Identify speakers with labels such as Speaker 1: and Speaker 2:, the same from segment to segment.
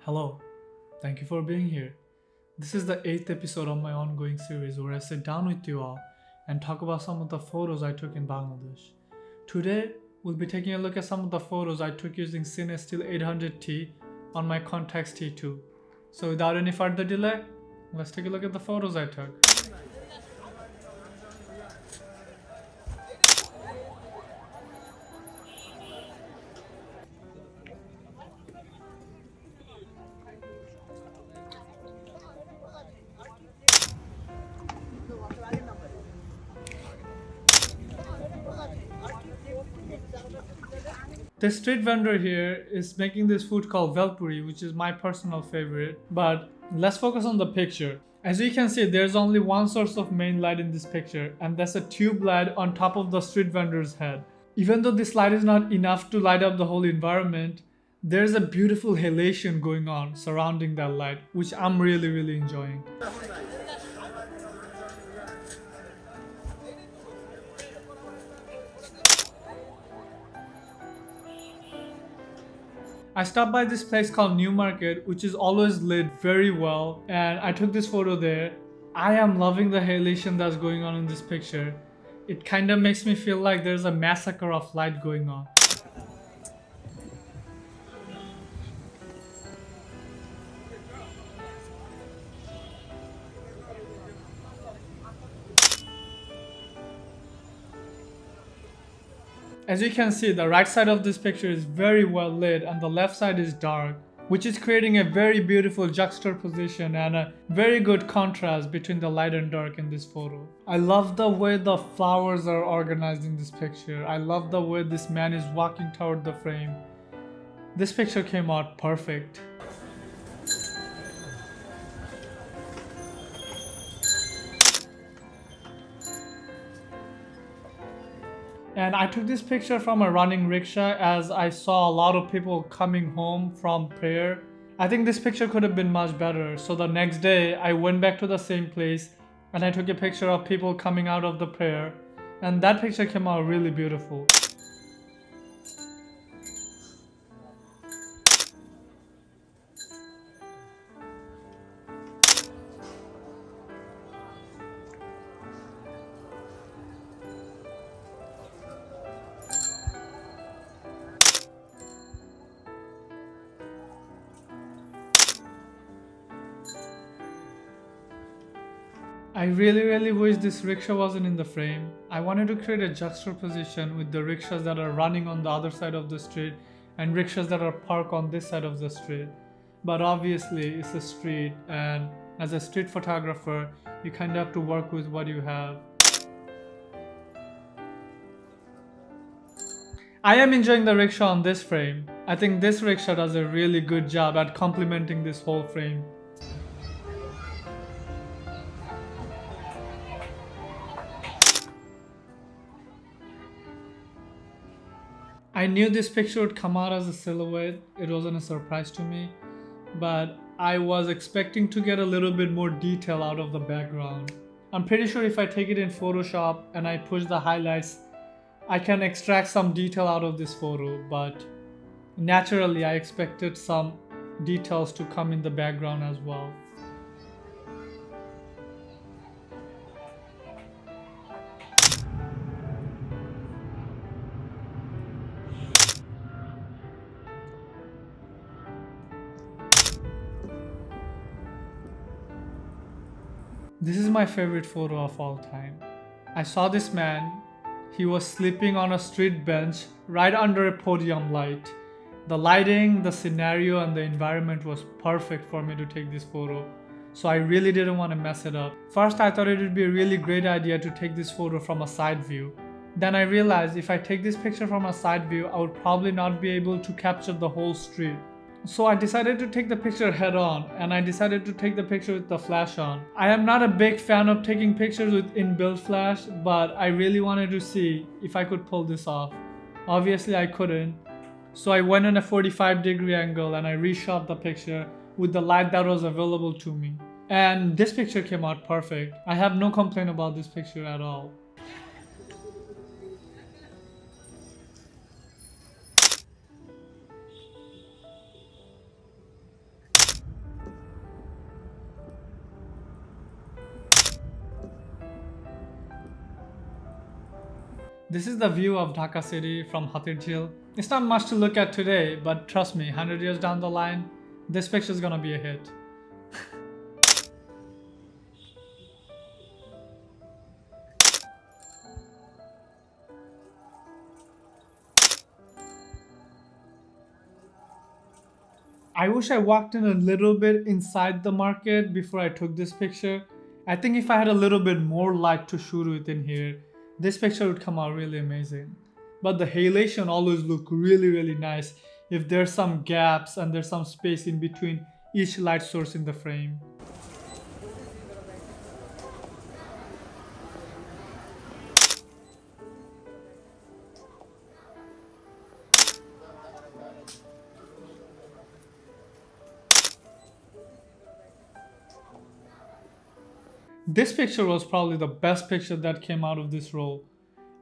Speaker 1: Hello, thank you for being here. This is the 8th episode of my ongoing series where I sit down with you all and talk about some of the photos I took in Bangladesh. Today, we'll be taking a look at some of the photos I took using Cinestill 800T on my Contax T2. So without any further delay, let's take a look at the photos I took. The street vendor here is making this food called velpuri, which is my personal favorite. But let's focus on the picture. As you can see, there's only one source of main light in this picture, and that's a tube light on top of the street vendor's head. Even though this light is not enough to light up the whole environment, there's a beautiful halation going on surrounding that light, which I'm really enjoying. I stopped by this place called New Market, which is always lit very well, and I took this photo there. I am loving the halation that's going on in this picture. It kind of makes me feel like there's a massacre of light going on. As you can see, the right side of this picture is very well lit and the left side is dark, which is creating a very beautiful juxtaposition and a very good contrast between the light and dark in this photo. I love the way the flowers are organized in this picture. I love the way this man is walking toward the frame. This picture came out perfect. And I took this picture from a running rickshaw as I saw a lot of people coming home from prayer. I think this picture could have been much better. So the next day I went back to the same place and I took a picture of people coming out of the prayer. And that picture came out really beautiful. I really wish this rickshaw wasn't in the frame. I wanted to create a juxtaposition with the rickshaws that are running on the other side of the street and rickshaws that are parked on this side of the street. But obviously it's a street, and as a street photographer, you kind of have to work with what you have. I am enjoying the rickshaw on this frame. I think this rickshaw does a really good job at complementing this whole frame. I knew this picture would come out as a silhouette. It wasn't a surprise to me, but I was expecting to get a little bit more detail out of the background. I'm pretty sure if I take it in Photoshop and I push the highlights, I can extract some detail out of this photo, but naturally I expected some details to come in the background as well. This is my favorite photo of all time. I saw this man. He was sleeping on a street bench right under a podium light. The lighting, the scenario, and the environment was perfect for me to take this photo. So I really didn't want to mess it up. First, I thought it would be a really great idea to take this photo from a side view. Then I realized if I take this picture from a side view, I would probably not be able to capture the whole street. So I decided to take the picture head on, and I decided to take the picture with the flash on. I am not a big fan of taking pictures with inbuilt flash, but I really wanted to see if I could pull this off. Obviously I couldn't. So I went on a 45-degree angle and I reshot the picture with the light that was available to me. And this picture came out perfect. I have no complaint about this picture at all. This is the view of Dhaka city from Hatir Jheel. It's not much to look at today, but trust me, 100 years down the line, this picture is gonna be a hit. I wish I walked in a little bit inside the market before I took this picture. I think if I had a little bit more light to shoot with in here, this picture would come out really amazing. But the halation always look really nice if there's some gaps and there's some space in between each light source in the frame. This picture was probably the best picture that came out of this roll.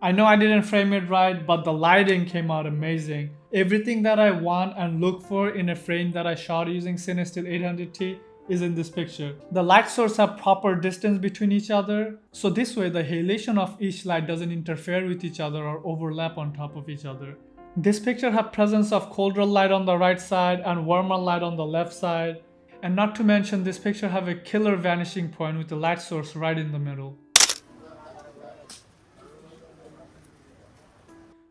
Speaker 1: I know I didn't frame it right, but the lighting came out amazing. Everything that I want and look for in a frame that I shot using Cinestill 800T is in this picture. The light sources have proper distance between each other, so this way the halation of each light doesn't interfere with each other or overlap on top of each other. This picture has presence of colder light on the right side and warmer light on the left side. And not to mention, this picture have a killer vanishing point with the light source right in the middle.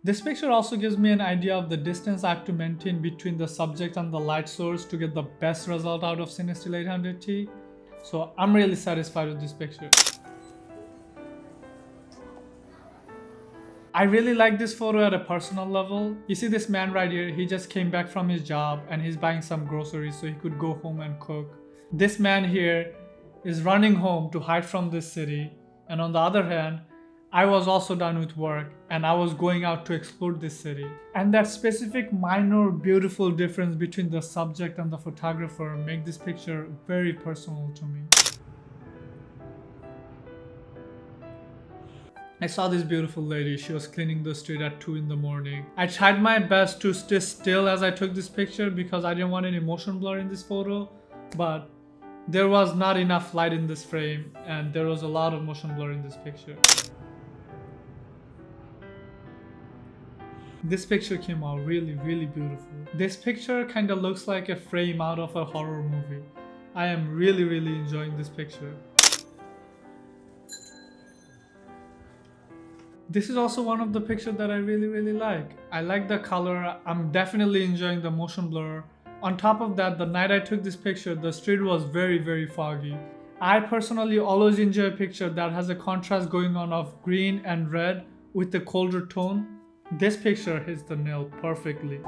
Speaker 1: This picture also gives me an idea of the distance I have to maintain between the subject and the light source to get the best result out of Cinestill 800T. So I'm really satisfied with this picture. I really like this photo at a personal level. You see this man right here, he just came back from his job and he's buying some groceries so he could go home and cook. This man here is running home to hide from this city, and on the other hand, I was also done with work and I was going out to explore this city. And that specific minor beautiful difference between the subject and the photographer make this picture very personal to me. I saw this beautiful lady, she was cleaning the street at 2 in the morning. I tried my best to stay still as I took this picture because I didn't want any motion blur in this photo, but there was not enough light in this frame and there was a lot of motion blur in this picture. This picture came out really beautiful. This picture kind of looks like a frame out of a horror movie. I am really enjoying this picture. This is also one of the pictures that I really like. I like the color, I'm definitely enjoying the motion blur. On top of that, the night I took this picture, the street was very foggy. I personally always enjoy a picture that has a contrast going on of green and red with the colder tone. This picture hits the nail perfectly.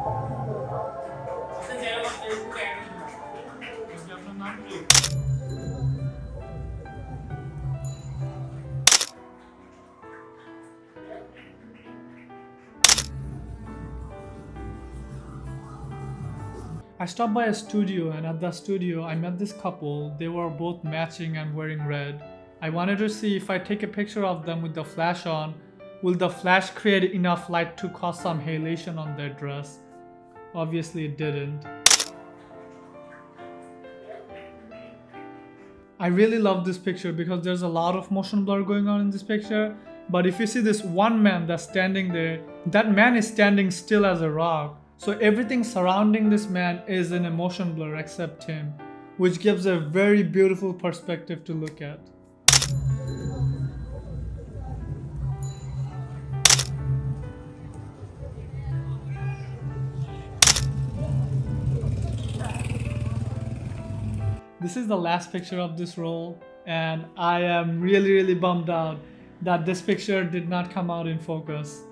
Speaker 1: I stopped by a studio, and at the studio I met this couple. They were both matching and wearing red. I wanted to see if I take a picture of them with the flash on, will the flash create enough light to cause some halation on their dress? Obviously it didn't. I really love this picture because there's a lot of motion blur going on in this picture. But if you see this one man that's standing there, that man is standing still as a rock. So everything surrounding this man is in a motion blur except him, which gives a very beautiful perspective to look at. This is the last picture of this roll, and I am really bummed out that this picture did not come out in focus.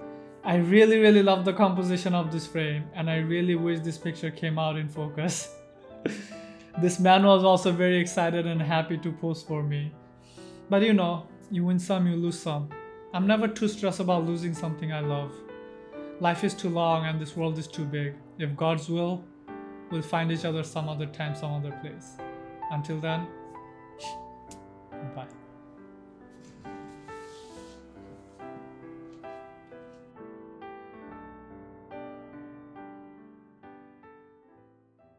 Speaker 1: I really love the composition of this frame, and I really wish this picture came out in focus. This man was also very excited and happy to pose for me. But you know, you win some, you lose some. I'm never too stressed about losing something I love. Life is too long and this world is too big. If God's will, we'll find each other some other time, some other place. Until then,